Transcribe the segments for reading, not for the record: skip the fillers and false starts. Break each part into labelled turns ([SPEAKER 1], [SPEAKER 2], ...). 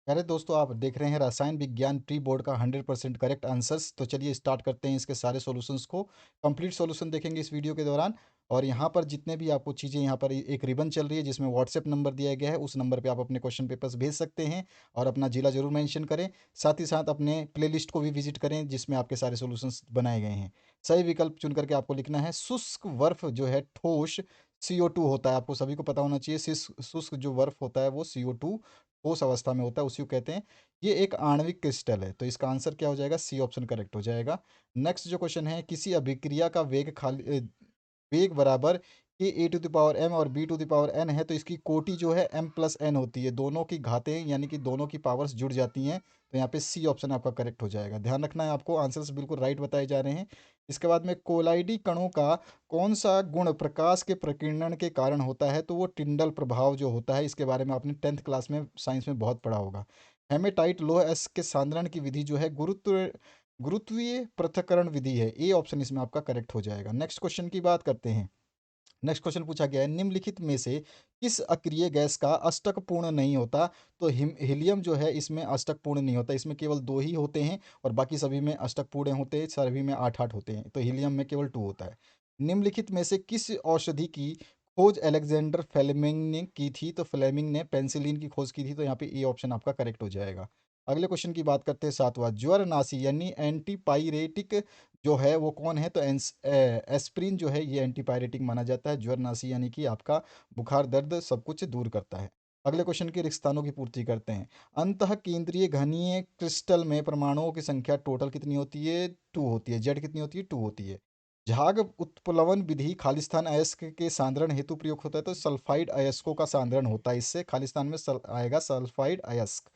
[SPEAKER 1] प्यारे दोस्तों, आप देख रहे हैं रसायन विज्ञान प्री बोर्ड का 100% करेक्ट आंसर्स। तो चलिए स्टार्ट करते हैं इसके सारे सॉल्यूशंस को। कंप्लीट सॉल्यूशन देखेंगे इस वीडियो के दौरान। और यहाँ पर जितने भी आपको चीज़ें, यहाँ पर एक रिबन चल रही है जिसमें व्हाट्सएप नंबर दिया गया है, उस नंबर पे आप अपने क्वेश्चन पेपर्स भेज सकते हैं। और अपना जिला जरूर मेंशन करें। साथ ही साथ अपने प्लेलिस्ट को भी विजिट करें जिसमें आपके सारे सॉल्यूशंस बनाए गए हैं। सही विकल्प चुन करके आपको लिखना है शुष्क बर्फ जो है ठोस CO2 होता है। आपको सभी को पता होना चाहिए शुष्क जो बर्फ होता है वो CO2 ठोस अवस्था में होता है, उसी को कहते हैं। ये एक आणविक क्रिस्टल है, तो इसका आंसर क्या हो जाएगा? सी ऑप्शन करेक्ट हो जाएगा। नेक्स्ट जो क्वेश्चन है, किसी अभिक्रिया का वेग बराबर A to the power m और B to the power n है, तो इसकी कोटि जो है m+n होती है। दोनों की घातें यानी कि दोनों की पावर्स जुड़ जाती हैं। तो यहाँ पे सी ऑप्शन आपका करेक्ट हो जाएगा। ध्यान रखना है आपको, आंसर्स बिल्कुल राइट बताए जा रहे हैं। इसके बाद में कोलाइडी कणों का कौन सा गुण प्रकाश के प्रकीर्णन के कारण होता है? तो वो टिंडल प्रभाव जो होता है, इसके बारे में आपने 10th क्लास में साइंस में बहुत पढ़ा होगा। हेमेटाइट लोह एस के सांद्रण की विधि जो है गुरुत्वीय पृथक्करण विधि है। ए ऑप्शन इसमें आपका करेक्ट हो जाएगा। नेक्स्ट क्वेश्चन की बात करते हैं। नेक्स्ट क्वेश्चन पूछा गया है, निम्नलिखित में से किस अक्रिय गैस का अष्टक पूर्ण नहीं होता? तो हीलियम जो है इसमें अष्टक पूर्ण नहीं होता, इसमें केवल दो ही होते हैं और बाकी सभी में अष्टक पूर्ण होते हैं, सभी में आठ आठ होते हैं। तो हीलियम में केवल 2 होता है। निम्नलिखित में से किस औषधि की खोज अलेक्जेंडर फ्लेमिंग ने की थी? तो फ्लेमिंग ने पेंसिलिन की खोज की थी, तो यहाँ पे ए ऑप्शन आपका करेक्ट हो जाएगा। अगले क्वेश्चन की बात करते हैं, सातवां, ज्वरनाशी यानी एंटीपायरेटिक जो है वो कौन है? तो एस्प्रिन जो है ये एंटीपायरेटिक माना जाता है। ज्वरनाशी यानी कि आपका बुखार दर्द सब कुछ दूर करता है। अगले क्वेश्चन के रिक्त स्थानों की पूर्ति करते हैं। अंतः केंद्रीय घनीय क्रिस्टल में परमाणुओं की संख्या टोटल कितनी होती है? 2 होती है। जेड कितनी होती है? 2 होती है। झाग उत्प्लवन विधि खालिस्तान अयस्क के सांद्रण हेतु प्रयोग होता है, तो सल्फाइड अयस्कों का सांद्रण होता है इससे। खालिस्तान में आएगा सल्फाइड अयस्क।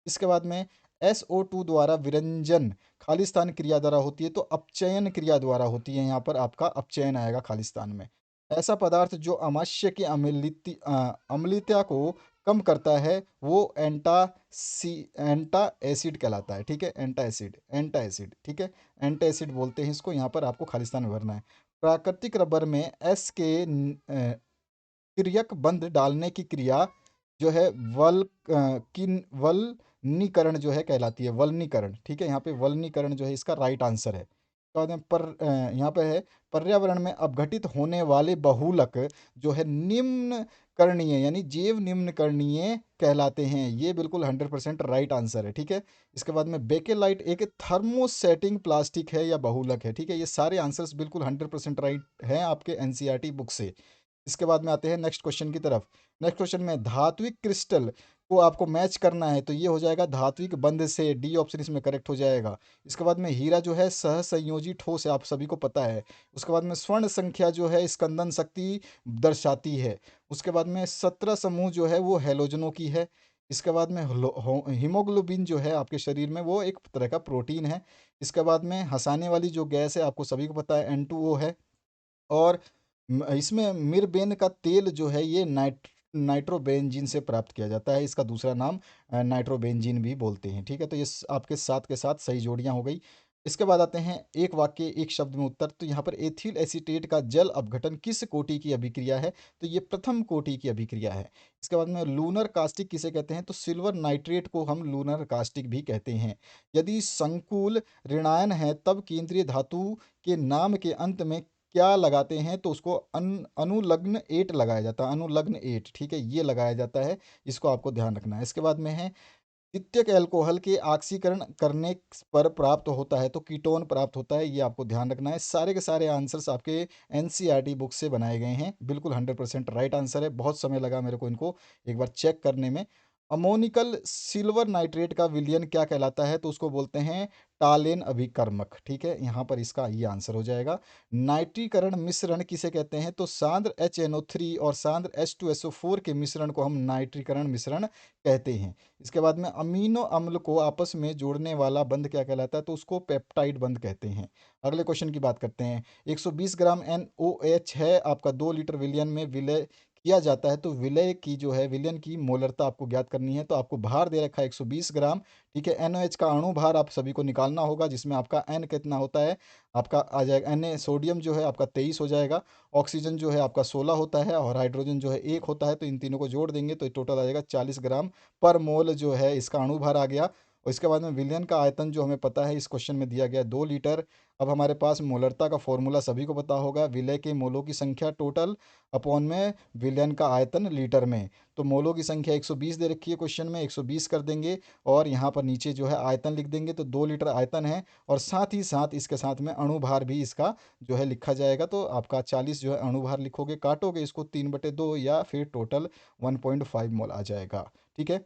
[SPEAKER 1] इसके बाद में SO2 द्वारा विरंजन खालिस्तान क्रिया द्वारा होती है, तो अपचयन क्रिया द्वारा होती है। यहाँ पर आपका अपचयन आएगा खालिस्तान में। ऐसा पदार्थ जो अमाश्य की अम्लता को कम करता है वो एंटा एसिड कहलाता है। ठीक है, एंटा एसिड ठीक है, एंटा एसिड बोलते हैं इसको। यहाँ पर आपको खालिस्तान में भरना है। प्राकृतिक रबर में एस के क्रियक बंध डालने की क्रिया जो है वल्नीकरण जो है कहलाती है। वल्नीकरण ठीक है, यहाँ पे वल्नीकरण जो है इसका राइट आंसर है। तो बाद में यहाँ पे है, पर्यावरण में अपघटित होने वाले बहुलक जो है निम्न करणीय यानी जैव निम्न करणीय कहलाते हैं। ये बिल्कुल 100% राइट आंसर है। ठीक है। इसके बाद में बेकेलाइट एक थर्मोसेटिंग प्लास्टिक है या बहुलक है? ठीक है, ये सारे आंसर्स बिल्कुल 100% राइट हैं आपके एनसीईआरटी बुक से। इसके बाद में आते हैं नेक्स्ट क्वेश्चन की तरफ। नेक्स्ट क्वेश्चन में धात्विक क्रिस्टल को आपको मैच करना है, तो ये हो जाएगा धात्विक बंध से। डी ऑप्शन इसमें करेक्ट हो जाएगा। इसके बाद में हीरा जो है सहसंयोजी ठोस है, आप सभी को पता है। उसके बाद में स्वर्ण संख्या जो है स्कंदन शक्ति दर्शाती है। उसके बाद में 17 समूह जो है वो हैलोजनों की है। इसके बाद में हीमोग्लोबिन जो है आपके शरीर में वो एक तरह का प्रोटीन है। इसके बाद में हंसाने वाली जो गैस है आपको सभी को पता है N2O है। और इसमें मिरबेन का तेल जो है ये नाइट्रोबेंजीन से प्राप्त किया जाता है। इसका दूसरा नाम नाइट्रोबेंजीन भी बोलते हैं। ठीक है, तो ये आपके साथ के साथ सही जोड़ियां हो गई। इसके बाद आते हैं एक वाक्य एक शब्द में उत्तर। तो यहाँ पर एथिल एसीटेट का जल अपघटन किस कोटि की अभिक्रिया है? तो ये प्रथम कोटि की अभिक्रिया है। इसके बाद में लूनर कास्टिक किसे कहते हैं? तो सिल्वर नाइट्रेट को हम लूनर कास्टिक भी कहते हैं। यदि संकुल ऋणायन है तब केंद्रीय धातु के नाम के अंत में क्या लगाते हैं? तो उसको अनुलग्न एट लगाया जाता है। अनुलग्न एट ठीक है, ये लगाया जाता है। इसको आपको ध्यान रखना है। इसके बाद में है, द्वितीयक अल्कोहल के ऑक्सीकरण करने पर प्राप्त होता है, तो कीटोन प्राप्त होता है। ये आपको ध्यान रखना है। सारे के सारे आंसर्स आपके एनसीईआरटी बुक से बनाए गए हैं। बिल्कुल 100% राइट आंसर है। बहुत समय लगा मेरे को इनको एक बार चेक करने में। अमोनिकल सिल्वर नाइट्रेट का विलयन क्या कहलाता है? तो उसको बोलते हैं टालेन अभिकर्मक। ठीक है, यहाँ पर इसका ये आंसर हो जाएगा। नाइट्रीकरण मिश्रण किसे कहते हैं? तो सांद्र HNO3 और सांद्र H2SO4 के मिश्रण को हम नाइट्रीकरण मिश्रण कहते हैं। इसके बाद में अमीनो अम्ल को आपस में जोड़ने वाला बंध क्या कहलाता है? तो उसको पेप्टाइड बंध कहते हैं। अगले क्वेश्चन की बात करते हैं। 120 ग्राम NOH है आपका 2 लीटर विलियन में विलय किया जाता है तो विलय की जो है विलयन की मोलरता आपको ज्ञात करनी है। तो आपको भार दे रखा है 120 ग्राम, ठीक है। NaOH का अणु भार आप सभी को निकालना होगा, जिसमें आपका N कितना होता है, आपका आ जाएगा Na सोडियम जो है आपका 23 हो जाएगा, ऑक्सीजन जो है आपका 16 होता है और हाइड्रोजन जो है 1 होता है। तो इन तीनों को जोड़ देंगे तो टोटल आ जाएगा 40 ग्राम पर मोल जो है इसका अणु भार आ गया। और इसके बाद में विलयन का आयतन जो हमें पता है, इस क्वेश्चन में दिया गया 2 लीटर। अब हमारे पास मोलरता का फॉर्मूला सभी को पता होगा, विलय के मोलों की संख्या टोटल अपॉन में विलयन का आयतन लीटर में। तो मोलों की संख्या 120 दे रखी है क्वेश्चन में, 120 कर देंगे और यहाँ पर नीचे जो है आयतन लिख देंगे। तो 2 लीटर आयतन है और साथ ही साथ इसके साथ में अणुभार भी इसका जो है लिखा जाएगा। तो आपका 40 जो है अणुभार लिखोगे, काटोगे इसको 3/2 या फिर टोटल 1.5 मोल आ जाएगा, ठीक है।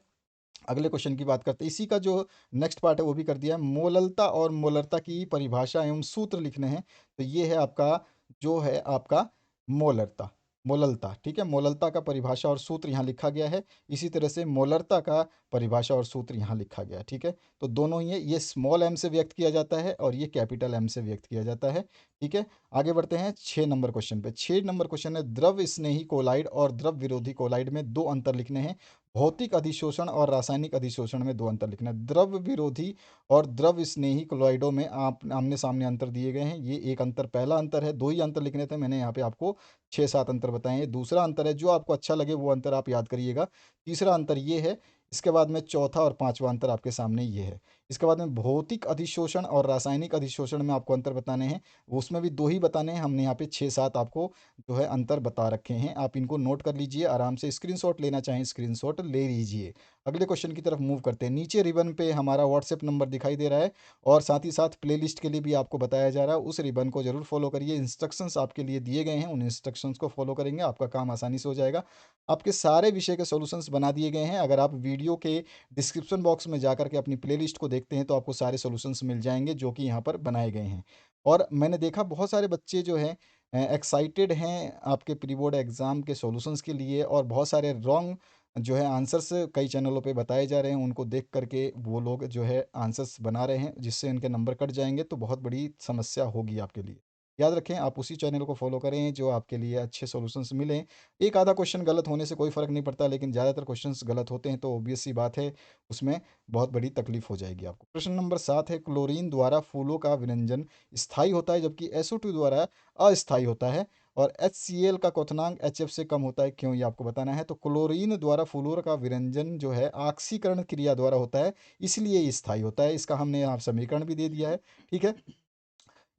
[SPEAKER 1] अगले क्वेश्चन की बात करते हैं, इसी का जो नेक्स्ट पार्ट है वो भी कर दिया है। मोललता और मोलरता की परिभाषा एवं सूत्र लिखने हैं। तो ये है आपका जो है आपका मोलरता, मोललता, ठीक है। मोललता का परिभाषा और सूत्र यहाँ लिखा गया है। इसी तरह से मोलरता का परिभाषा और सूत्र यहाँ लिखा गया है, ठीक है। तो दोनों ही है, ये स्मॉल एम से व्यक्त किया जाता है और ये कैपिटल एम से व्यक्त किया जाता है, ठीक है। आगे बढ़ते हैं 6 नंबर क्वेश्चन पे। 6 नंबर क्वेश्चन है, द्रव स्नेही कोलाइड और द्रव विरोधी कोलाइड में दो अंतर लिखने हैं। भौतिक अधिशोषण और रासायनिक अधिशोषण में दो अंतर लिखना है। द्रव विरोधी और द्रव स्नेही क्लोराइडों में आप आमने सामने अंतर दिए गए हैं। ये एक अंतर, पहला अंतर है, दो ही अंतर लिखने थे, मैंने यहाँ पे आपको 6-7 अंतर बताए हैं। दूसरा अंतर है, जो आपको अच्छा लगे वो अंतर आप याद करिएगा। तीसरा अंतर ये है। इसके बाद में चौथा और पांचवा अंतर आपके सामने ये है। इसके बाद में भौतिक अधिशोषण और रासायनिक अधिशोषण में आपको अंतर बताने हैं, उसमें भी दो ही बताने हैं। हमने यहाँ पे 6-7 आपको जो है अंतर बता रखे हैं। आप इनको नोट कर लीजिए, आराम से स्क्रीनशॉट लेना चाहें स्क्रीनशॉट ले लीजिए। अगले क्वेश्चन की तरफ मूव करते हैं। नीचे रिबन पे हमारा व्हाट्सएप नंबर दिखाई दे रहा है और साथ ही साथ प्लेलिस्ट के लिए भी आपको बताया जा रहा है। उस रिबन को जरूर फॉलो करिए, इंस्ट्रक्शंस आपके लिए दिए गए हैं, उन इंस्ट्रक्शंस को फॉलो करेंगे आपका काम आसानी से हो जाएगा। आपके सारे विषय के सॉल्यूशंस बना दिए गए हैं। अगर आप वीडियो के डिस्क्रिप्शन बॉक्स में जाकर के अपनी प्लेलिस्ट को देखते हैं तो आपको सारे सॉल्यूशंस मिल जाएंगे जो कि यहाँ पर बनाए गए हैं। और मैंने देखा बहुत सारे बच्चे जो हैं एक्साइटेड हैं आपके प्री बोर्ड एग्ज़ाम के सॉल्यूशंस के लिए, और बहुत सारे रॉन्ग जो है आंसर्स कई चैनलों पे बताए जा रहे हैं, उनको देख करके वो लोग जो है आंसर्स बना रहे हैं, जिससे उनके नंबर कट जाएंगे, तो बहुत बड़ी समस्या होगी आपके लिए। याद रखें, आप उसी चैनल को फॉलो करें जो आपके लिए अच्छे सॉल्यूशंस मिलें। एक आधा क्वेश्चन गलत होने से कोई फ़र्क नहीं पड़ता, लेकिन ज़्यादातर क्वेश्चंस गलत होते हैं तो ऑब्वियस सी बात है, उसमें बहुत बड़ी तकलीफ हो जाएगी आपको। प्रश्न नंबर 7 है, क्लोरीन द्वारा फूलों का विरंजन स्थायी होता है जबकि SO2 द्वारा अस्थायी होता है, और HCl का क्वथनांक HF से कम होता है, क्यों, ये आपको बताना है। तो क्लोरीन द्वारा फ्लोर का विरंजन जो है ऑक्सीकरण क्रिया द्वारा होता है, इसलिए ये स्थायी होता है। इसका हमने यहाँ समीकरण भी दे दिया है, ठीक है।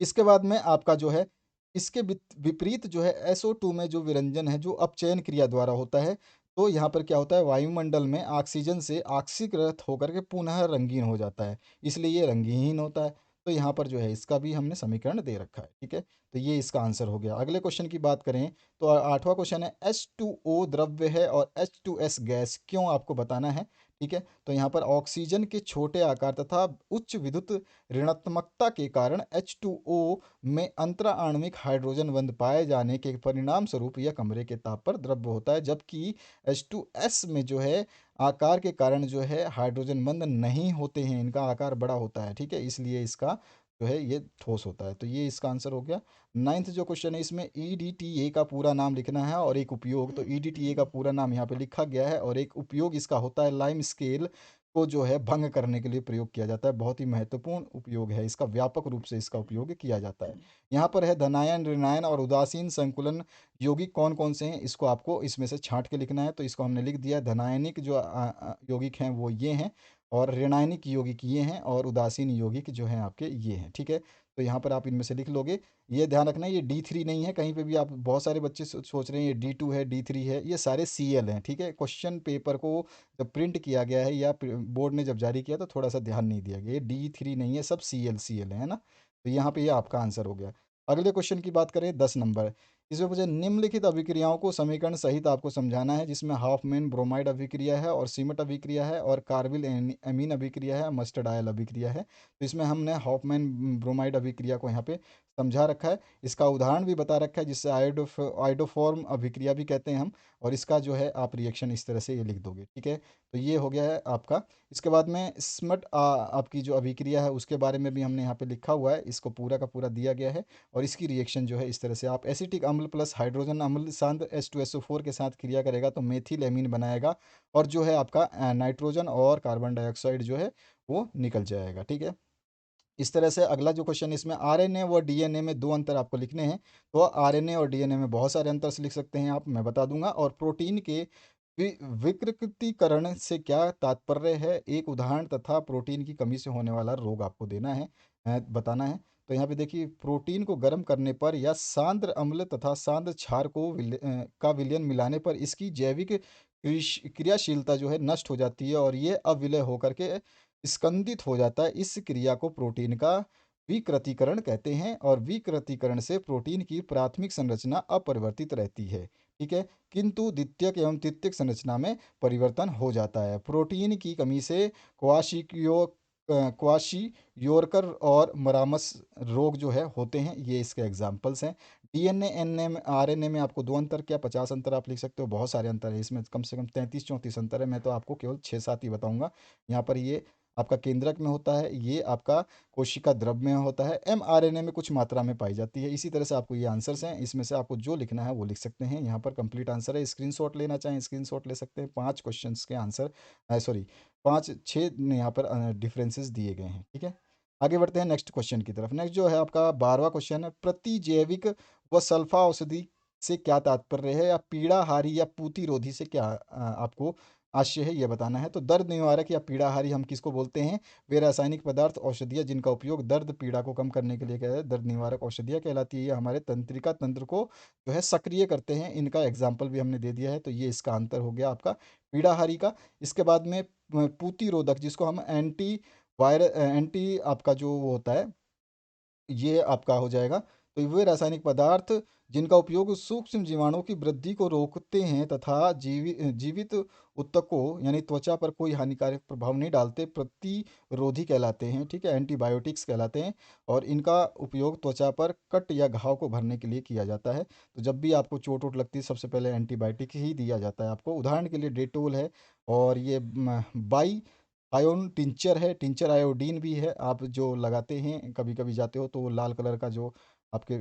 [SPEAKER 1] इसके बाद में आपका जो है इसके विपरीत जो है SO2 में जो विरंजन है जो अपचयन क्रिया द्वारा होता है। तो यहाँ पर क्या होता है, वायुमंडल में ऑक्सीजन से ऑक्सीकृत होकर के पुनः रंगीन हो जाता है, इसलिए ये रंगहीन होता है। तो यहाँ पर जो है इसका भी हमने समीकरण दे रखा है, ठीक है। तो ये इसका आंसर हो गया। अगले क्वेश्चन की बात करें तो आठवां क्वेश्चन है, H2O द्रव्य है और H2S गैस, क्यों, आपको बताना है, ठीक है। तो यहाँ पर ऑक्सीजन के छोटे आकार तथा उच्च विद्युत ऋणात्मकता के कारण H2O में अंतराण्विक हाइड्रोजन बंध पाए जाने के परिणाम स्वरूप यह कमरे के ताप पर द्रव्य होता है, जबकि H2S में जो है आकार के कारण जो है हाइड्रोजन बंध नहीं होते हैं, इनका आकार बड़ा होता है, ठीक है, इसलिए इसका जो है ये ठोस होता है। तो ये इसका आंसर हो गया। नाइन्थ जो क्वेश्चन है, इसमें EDTA का पूरा नाम लिखना है और एक उपयोग। तो EDTA का पूरा नाम यहाँ पे लिखा गया है और एक उपयोग इसका होता है, लाइम स्केल को जो है भंग करने के लिए प्रयोग किया जाता है। बहुत ही महत्वपूर्ण उपयोग है इसका, व्यापक रूप से इसका उपयोग किया जाता है। यहाँ पर है धनायन, ऋणायन और उदासीन संकुलन यौगिक कौन कौन से हैं, इसको आपको इसमें से छांट के लिखना है। तो इसको हमने लिख दिया, धनायनिक जो यौगिक हैं वो ये हैं, और ऋणायनिक यौगिक ये हैं, और उदासीन यौगिक जो हैं आपके ये हैं, ठीक है। तो यहाँ पर आप इनमें से लिख लोगे। ये ध्यान रखना, ये D3 नहीं है कहीं पे भी। आप बहुत सारे बच्चे सोच रहे हैं ये D2 है, D3 है, ये सारे Cl हैं, ठीक है। क्वेश्चन पेपर को जब प्रिंट किया गया है या बोर्ड ने जब जारी किया तो थोड़ा सा ध्यान नहीं दिया गया, ये D3 नहीं है, सब Cl है ना। तो यहाँ पे ये आपका आंसर हो गया। अगले क्वेश्चन की बात करें 10 नंबर, इसमें मुझे निम्नलिखित अभिक्रियाओं को समीकरण सहित आपको समझाना है, जिसमें हाफमैन ब्रोमाइड अभिक्रिया है और सीमट अभिक्रिया है और कार्बिल एमीन अभिक्रिया है, मस्टर्ड आयल अभिक्रिया है। तो इसमें हमने हाफमैन ब्रोमाइड अभिक्रिया को यहाँ पे समझा रखा है, इसका उदाहरण भी बता रखा है जिससे आयोडोफॉर्म अभिक्रिया भी कहते हैं हम। और इसका जो है आप रिएक्शन इस तरह से ये लिख दोगे, ठीक है। तो ये हो गया है आपका। इसके बाद में स्मट आपकी जो अभिक्रिया है उसके बारे में भी हमने यहाँ पे लिखा हुआ है, इसको पूरा का पूरा दिया गया है। और इसकी रिएक्शन जो है इस तरह से, आप एसिटिक अम्ल प्लस हाइड्रोजन अम्ल सांद्र H2SO4 के साथ क्रिया करेगा तो मेथिल एमीन बनाएगा। और जो है आपका नाइट्रोजन और कार्बन डाइऑक्साइड जो है वो निकल जाएगा, ठीक है। इस तरह से अगला जो क्वेश्चन, इसमें आरएनए व डीएनए में दो अंतर आपको लिखने हैं। तो आरएनए और डीएनए में बहुत सारे अंतर से लिख सकते हैं आप, मैं बता दूंगा। और प्रोटीन के विकृतीकरण से क्या तात्पर्य है, एक उदाहरण तथा प्रोटीन की कमी से होने वाला रोग आपको देना है, बताना है। तो यहाँ पे देखिए, प्रोटीन को गर्म करने पर या सांद्र अम्ल तथा सांद्र क्षार को का विलयन मिलाने पर इसकी जैविक क्रियाशीलता जो है नष्ट हो जाती है और ये अविलय होकर के स्कंदित हो जाता है। इस क्रिया को प्रोटीन का विकृतीकरण कहते हैं और विकृतीकरण से प्रोटीन की प्राथमिक संरचना अपरिवर्तित रहती है, ठीक है। किंतु द्वितीयक एवं तृतीयक संरचना में परिवर्तन हो जाता है। प्रोटीन की कमी से क्वाशी योरकर और मरामस रोग जो है होते हैं, ये इसके एग्जाम्पल्स हैं। डीएनए एनए में आरएनए में आपको दो अंतर क्या 50 अंतर आप लिख सकते हो, बहुत सारे अंतर है इसमें, कम से कम 33-34 अंतर है। मैं तो आपको केवल 6-7 ही बताऊंगा। यहाँ पर ये आपका केंद्रक में होता है, ये आपका कोशिका द्रव में होता है, एमआरएनए में कुछ मात्रा में पाई जाती है। इसी तरह से आपको ये आंसर्स हैं, इसमें से आपको जो लिखना है वो लिख सकते हैं। यहाँ पर कंप्लीट आंसर है, स्क्रीनशॉट लेना चाहें स्क्रीनशॉट ले सकते हैं। 5 क्वेश्चंस के आंसर, सॉरी 5-6 यहाँ पर डिफरेंसेस दिए गए हैं, ठीक है। आगे बढ़ते हैं नेक्स्ट क्वेश्चन की तरफ। नेक्स्ट जो है आपका 12वां क्वेश्चन है, प्रतिजैविक व सल्फा औषधि से क्या तात्पर्य है, या पीड़ाहारी या पूतिरोधी से क्या आपको आशय है, ये बताना है। तो दर्द निवारक या पीड़ाहारी हम किसको बोलते हैं, वे रासायनिक पदार्थ औषधियाँ जिनका उपयोग दर्द पीड़ा को कम करने के लिए किया है, दर्द निवारक औषधियाँ कहलाती है। ये हमारे तंत्रिका तंत्र को जो है सक्रिय करते हैं, इनका एग्जाम्पल भी हमने दे दिया है। तो ये इसका अंतर हो गया आपका पीड़ाहारी का। इसके बाद में पूतिरोधक, जिसको हम एंटी आपका जो वो होता है, ये आपका हो जाएगा। तो वे रासायनिक पदार्थ जिनका उपयोग सूक्ष्म जीवाणुओं की वृद्धि को रोकते हैं तथा जीवित ऊतकों यानी त्वचा पर कोई हानिकारक प्रभाव नहीं डालते, प्रतिरोधी कहलाते हैं, ठीक है, एंटीबायोटिक्स कहलाते हैं। और इनका उपयोग त्वचा पर कट या घाव को भरने के लिए किया जाता है। तो जब भी आपको चोट वोट लगती है सबसे पहले एंटीबायोटिक ही दिया जाता है आपको। उदाहरण के लिए डेटोल है, और ये बाई आयोन टिंचर है, टिंचर आयोडीन भी है, आप जो लगाते हैं कभी कभी जाते हो तो वो लाल कलर का जो आपके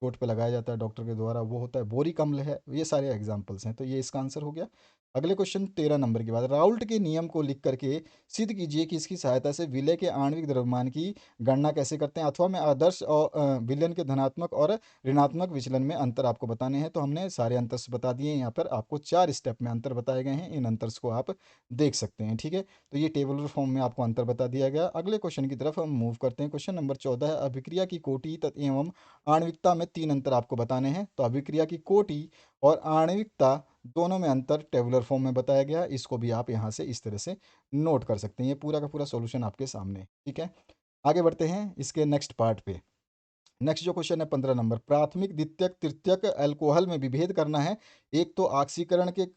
[SPEAKER 1] चोट पे लगाया जाता है डॉक्टर के द्वारा, वो होता है बोरिक अम्ल है। ये सारे एग्जांपल्स हैं, तो ये इसका आंसर हो गया। अगले क्वेश्चन 13 नंबर की बात, राउल्ट के नियम को लिख करके सिद्ध कीजिए कि इसकी सहायता से विलय के आणविक द्रव्यमान की गणना कैसे करते हैं, अथवा में आदर्श और विलयन के धनात्मक और ऋणात्मक विचलन में अंतर आपको बताने हैं। तो हमने सारे अंतर बता दिए हैं, यहाँ पर आपको 4 स्टेप में अंतर बताए गए हैं, इन अंतर्स को आप देख सकते हैं, ठीक है। तो ये टेबलर फॉर्म में आपको अंतर बता दिया गया। अगले क्वेश्चन की तरफ हम मूव करते हैं। क्वेश्चन नंबर 14 है, अभिक्रिया की कोटि एवं आणविकता में 3 अंतर आपको बताने हैं। तो अभिक्रिया की कोटि और आणविकता दोनों में अंतर टेबुलर फॉर्म में बताया गया है, इसको भी आप यहाँ से इस तरह से नोट कर सकते हैं। ये पूरा का पूरा सॉल्यूशन आपके सामने है, ठीक है। आगे बढ़ते हैं इसके नेक्स्ट पार्ट पे। नेक्स्ट जो क्वेश्चन है 15 नंबर, प्राथमिक द्वितीयक तृतीयक अल्कोहल में विभेद करना है। एक तो ऑक्सीकरण के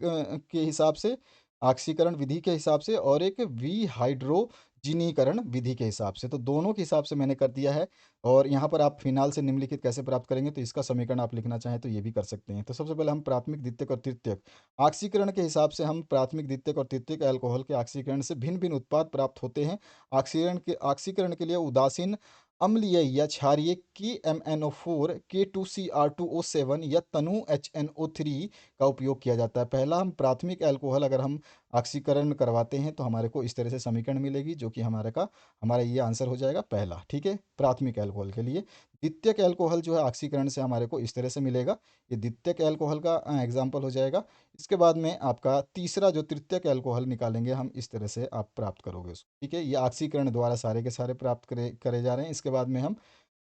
[SPEAKER 1] हिसाब से, ऑक्सीकरण विधि के हिसाब से, और एक विहाइड्रोजीनीकरण विधि के हिसाब से। तो दोनों के हिसाब से मैंने कर दिया है। और यहाँ पर आप फिनाल से निम्नलिखित कैसे प्राप्त करेंगे, तो इसका समीकरण आप लिखना चाहें तो ये भी कर सकते हैं। तो सबसे पहले हम प्राथमिक द्वितीयक और तृतीयक ऑक्सीकरण के हिसाब से, हम प्राथमिक द्वितीयक और तृतीयक अल्कोहल के ऑक्सीकरण से भिन्न भिन्न उत्पाद प्राप्त होते हैं। ऑक्सीकरण के लिए उदासीन अम्लीय या क्षारीय KMnO4, K2Cr2O7 या तनु HNO3 का उपयोग किया जाता है। पहला, हम प्राथमिक अल्कोहल अगर हम ऑक्सीकरण करवाते हैं तो हमारे को इस तरह से समीकरण मिलेगी, जो कि हमारा ये आंसर हो जाएगा पहला, ठीक है, प्राथमिक अल्कोहल के लिए। द्वितीयक अल्कोहल जो है ऑक्सीकरण से हमारे को इस तरह से मिलेगा, ये द्वितीयक अल्कोहल का एग्जाम्पल हो जाएगा। इसके बाद में आपका तीसरा जो तृतीयक अल्कोहल निकालेंगे हम, इस तरह से आप प्राप्त करोगे उसको, ठीक है। ये ऑक्सीकरण द्वारा सारे के सारे प्राप्त करे जा रहे हैं। इसके बाद में हम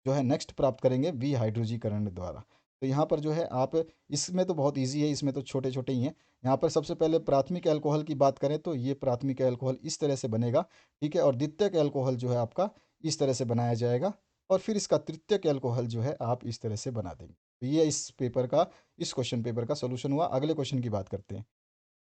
[SPEAKER 1] जो है नेक्स्ट प्राप्त करेंगे विहाइड्रोजीकरण द्वारा। तो यहाँ पर जो है आप, इसमें तो बहुत इजी है, इसमें तो छोटे छोटे ही हैं। यहाँ पर सबसे पहले प्राथमिक अल्कोहल की बात करें तो ये प्राथमिक अल्कोहल इस तरह से बनेगा, ठीक है। और द्वितीयक अल्कोहल जो है आपका इस तरह से बनाया जाएगा, और फिर इसका तृतीयक अल्कोहल जो है आप इस तरह से बना देंगे। तो ये इस क्वेश्चन पेपर का सोल्यूशन हुआ। अगले क्वेश्चन की बात करते हैं।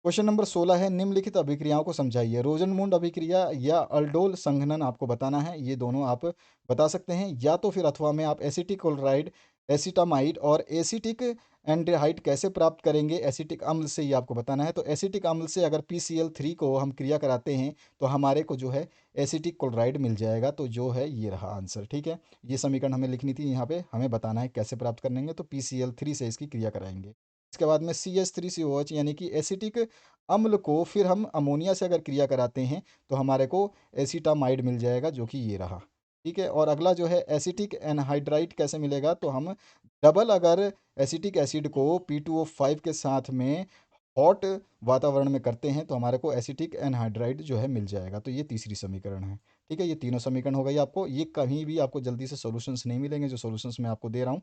[SPEAKER 1] क्वेश्चन नंबर 16 है, निम्नलिखित अभिक्रियाओं को समझाइए। रोजनमूंड अभिक्रिया या अल्डोल संघनन आपको बताना है। ये दोनों आप बता सकते हैं, या तो फिर अथवा में आप एसिटिक क्लोराइड, एसिटामाइड और एसिटिक एल्डिहाइड कैसे प्राप्त करेंगे एसिटिक अम्ल से, ये आपको बताना है। तो एसिटिक अम्ल से अगर PCl3 को हम क्रिया कराते हैं तो हमारे को जो है एसिटिक क्लोराइड मिल जाएगा। तो जो है ये रहा आंसर, ठीक है। ये समीकरण हमें लिखनी थी, यहाँ पे हमें बताना है कैसे प्राप्त करेंगे। तो PCl3 से इसकी क्रिया कराएंगे। इसके बाद में CH3COH यानी कि एसिटिक अम्ल को फिर हम अमोनिया से अगर क्रिया कराते हैं तो हमारे को एसिटामाइड मिल जाएगा, जो कि ये रहा, ठीक है। और अगला जो है एसिटिक एनहाइड्राइड कैसे मिलेगा, तो हम डबल अगर एसिटिक एसिड को P2O5 के साथ में हॉट वातावरण में करते हैं तो हमारे को एसिटिक एनहाइड्राइड जो है मिल जाएगा। तो ये तीसरी समीकरण है, ठीक है। ये तीनों समीकरण हो गई आपको। ये कहीं भी आपको जल्दी से सॉल्यूशंस नहीं मिलेंगे जो सॉल्यूशंस मैं आपको दे रहा हूँ।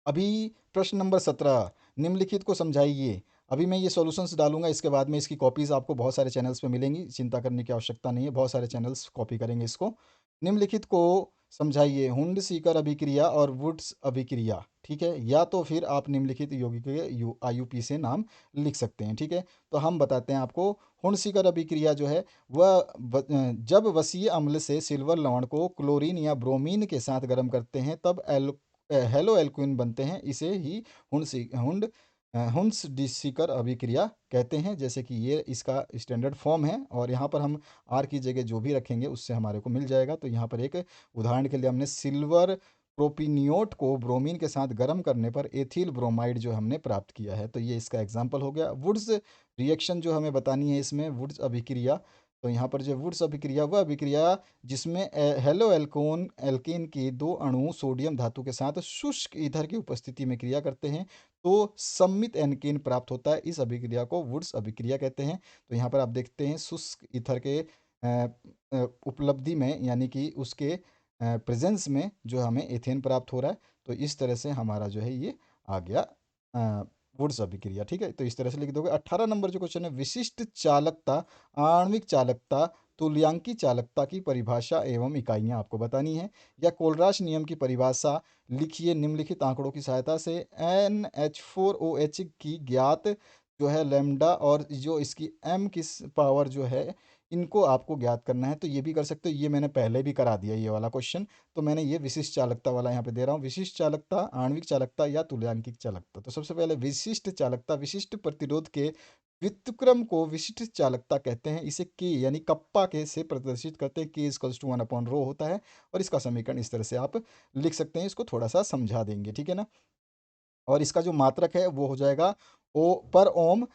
[SPEAKER 1] अभी प्रश्न नंबर 17, निम्नलिखित को समझाइए। अभी मैं ये सॉल्यूशंस डालूंगा, इसके बाद में इसकी कॉपीज आपको बहुत सारे चैनल्स पे मिलेंगी, चिंता करने की आवश्यकता नहीं है, बहुत सारे चैनल्स कॉपी करेंगे इसको। निम्नलिखित को समझाइए। हुंड सीकर अभिक्रिया और वुड्स अभिक्रिया, ठीक है। या तो फिर आप निम्नलिखित यौगिक के IUP से नाम लिख सकते हैं, ठीक है। तो हम बताते हैं आपको। हुंड सीकर अभिक्रिया जो है वह जब वसीय अम्ल से सिल्वर लवण को क्लोरीन या ब्रोमीन के साथ गर्म करते हैं तब हेलो एल्कुइन बनते हैं। इसे ही हुंस डिसिकर अभिक्रिया कहते हैं। जैसे कि ये इसका स्टैंडर्ड फॉर्म है, और यहाँ पर हम आर की जगह जो भी रखेंगे उससे हमारे को मिल जाएगा। तो यहाँ पर एक उदाहरण के लिए हमने सिल्वर प्रोपिनियोट को ब्रोमीन के साथ गर्म करने पर एथिल ब्रोमाइड जो हमने प्राप्त किया है। तो ये इसका एग्जाम्पल हो गया। वुड्स रिएक्शन जो हमें बतानी है इसमें, वुड्स अभिक्रिया। तो यहाँ पर जो वुड्स अभिक्रिया, वह अभिक्रिया जिसमें हेलो एल्कोन एल्केन के दो अणु सोडियम धातु के साथ शुष्क ईथर की उपस्थिति में क्रिया करते हैं तो सम्मित एल्केन प्राप्त होता है। इस अभिक्रिया को वुड्स अभिक्रिया कहते हैं। तो यहाँ पर आप देखते हैं शुष्क ईथर के उपलब्धि में, यानी कि उसके प्रेजेंस में जो हमें एथेन प्राप्त हो रहा है। तो इस तरह से हमारा जो है ये आ गया वुड्स अभिक्रिया, ठीक है। तो इस तरह से लिख दोगे। 18 नंबर जो क्वेश्चन है, विशिष्ट चालकता, आणविक चालकता, तुल्यांकी चालकता की परिभाषा एवं इकाइयाँ आपको बतानी है। या कोलराश नियम की परिभाषा लिखिए निम्नलिखित आंकड़ों की सहायता से। NH4OH की ज्ञात जो है लेमडा और जो इसकी m की पावर जो है, इनको आपको ज्ञात करना है। तो ये भी कर सकते हो, ये मैंने पहले भी करा दिया ये वाला क्वेश्चन। तो मैंने ये विशिष्ट चालकता वाला यहाँ पे दे रहा हूँ। विशिष्ट चालकता, आणविक चालकता या तुल्यांकिक चालकता। तो सबसे पहले विशिष्ट चालकता, विशिष्ट प्रतिरोध के व्युत्क्रम को विशिष्ट चालकता कहते हैं। इसे के यानी कप्पा के से प्रदर्शित करते हैं। के इजकल्स टू 1/ρ होता है। और इसका समीकरण इस तरह से आप लिख सकते हैं। इसको थोड़ा सा समझा देंगे, ठीक है ना। और इसका जो मात्रक है वो हो जाएगा ओ पर ओम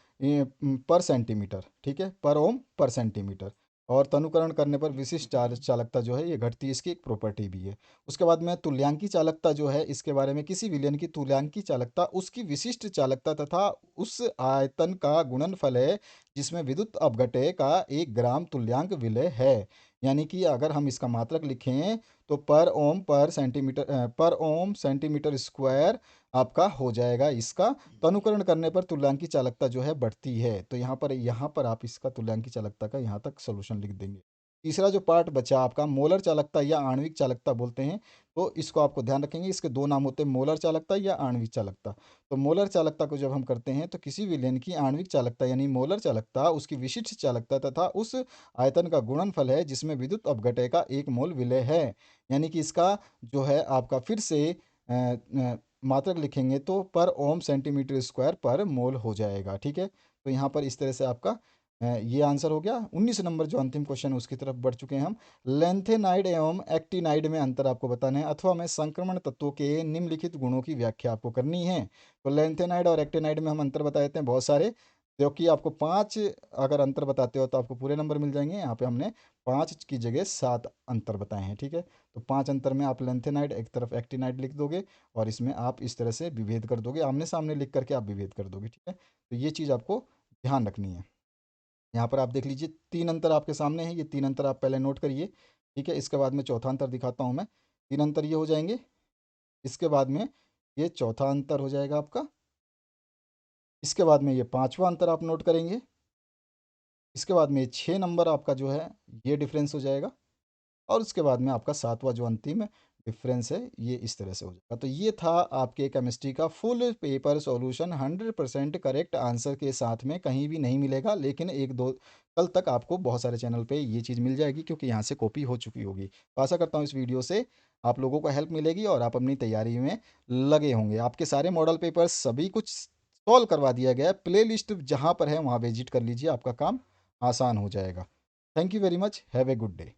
[SPEAKER 1] पर सेंटीमीटर, ठीक है, पर ओम पर सेंटीमीटर। और तनुकरण करने पर विशिष्ट चालकता जो है ये घटती है, इसकी एक प्रॉपर्टी भी है। उसके बाद में तुल्यांकी चालकता जो है, इसके बारे में किसी विलयन की तुल्यांकी चालकता उसकी विशिष्ट चालकता तथा उस आयतन का गुणनफल है जिसमें विद्युत अपघटय का 1 ग्राम तुल्यांक विलय है। यानी कि अगर हम इसका मात्रक लिखें तो पर ओम सेंटीमीटर स्क्वायर आपका हो जाएगा इसका। तो अनुकरण करने पर तुल्यांकी चालकता जो है बढ़ती है। तो यहाँ पर आप इसका तुल्यांकी चालकता का यहाँ तक सॉल्यूशन लिख देंगे। तीसरा जो पार्ट बचा आपका, मोलर चालकता या आणविक चालकता बोलते हैं। तो इसको आपको ध्यान रखेंगे, इसके दो नाम होते हैं, मोलर चालकता या आणविक चालकता। तो मोलर चालकता को जब हम करते हैं तो किसी विलयन की आणविक चालकता यानी मोलर चालकता उसकी विशिष्ट चालकता तथा उस आयतन का गुणनफल है जिसमें विद्युत अपघटय का 1 मोल विलय है। यानी कि इसका जो है आपका फिर से मात्रक लिखेंगे तो पर ओम सेंटीमीटर स्क्वायर पर मोल हो जाएगा, ठीक है। तो यहाँ पर इस तरह से आपका ये आंसर हो गया। 19 नंबर जो अंतिम क्वेश्चन है उसकी तरफ बढ़ चुके हैं हम। लेंथेनाइड एवं एक्टिनाइड में अंतर आपको बताना है, अथवा में संक्रमण तत्वों के निम्नलिखित गुणों की व्याख्या आपको करनी है। तो लेंथेनाइड और एक्टिनाइड में हम अंतर बता देते हैं बहुत सारे, क्योंकि आपको 5 अगर अंतर बताते हो तो आपको पूरे नंबर मिल जाएंगे। यहाँ पे हमने 5 की जगह 7 अंतर बताए हैं, ठीक है। तो 5 अंतर में आप लेंथेनाइड एक तरफ एक्टिनाइड लिख दोगे, और इसमें आप इस तरह से विभेद कर दोगे, आमने सामने लिख करके आप विभेद कर दोगे, ठीक है। तो ये चीज़ आपको ध्यान रखनी है। यहाँ पर आप देख लीजिए 3 अंतर आपके सामने हैं, ये 3 अंतर आप पहले नोट करिए, ठीक है। इसके बाद में चौथा अंतर दिखाता हूँ मैं। 3 अंतर ये हो जाएंगे, इसके बाद में ये चौथा अंतर हो जाएगा आपका, इसके बाद में ये पांचवा अंतर आप नोट करेंगे, इसके बाद में ये 6 नंबर आपका जो है ये डिफरेंस हो जाएगा, और उसके बाद में आपका सातवां जो अंतिम डिफरेंस है, ये इस तरह से हो जाएगा। तो ये था आपके केमिस्ट्री का full paper solution 100% correct answer के साथ में, कहीं भी नहीं मिलेगा, लेकिन एक दो कल तक आपको बहुत सारे चैनल पे ये चीज़ मिल जाएगी क्योंकि यहाँ से कॉपी हो चुकी होगी। तो आशा करता हूँ इस वीडियो से आप लोगों को हेल्प मिलेगी और आप अपनी तैयारी में लगे होंगे। आपके सारे मॉडल पेपर्स सभी कुछ सॉल्व करवा दिया गया है, प्ले लिस्ट जहाँ पर है वहाँ विजिट कर लीजिए, आपका काम आसान हो जाएगा। Thank you very much, have a good day.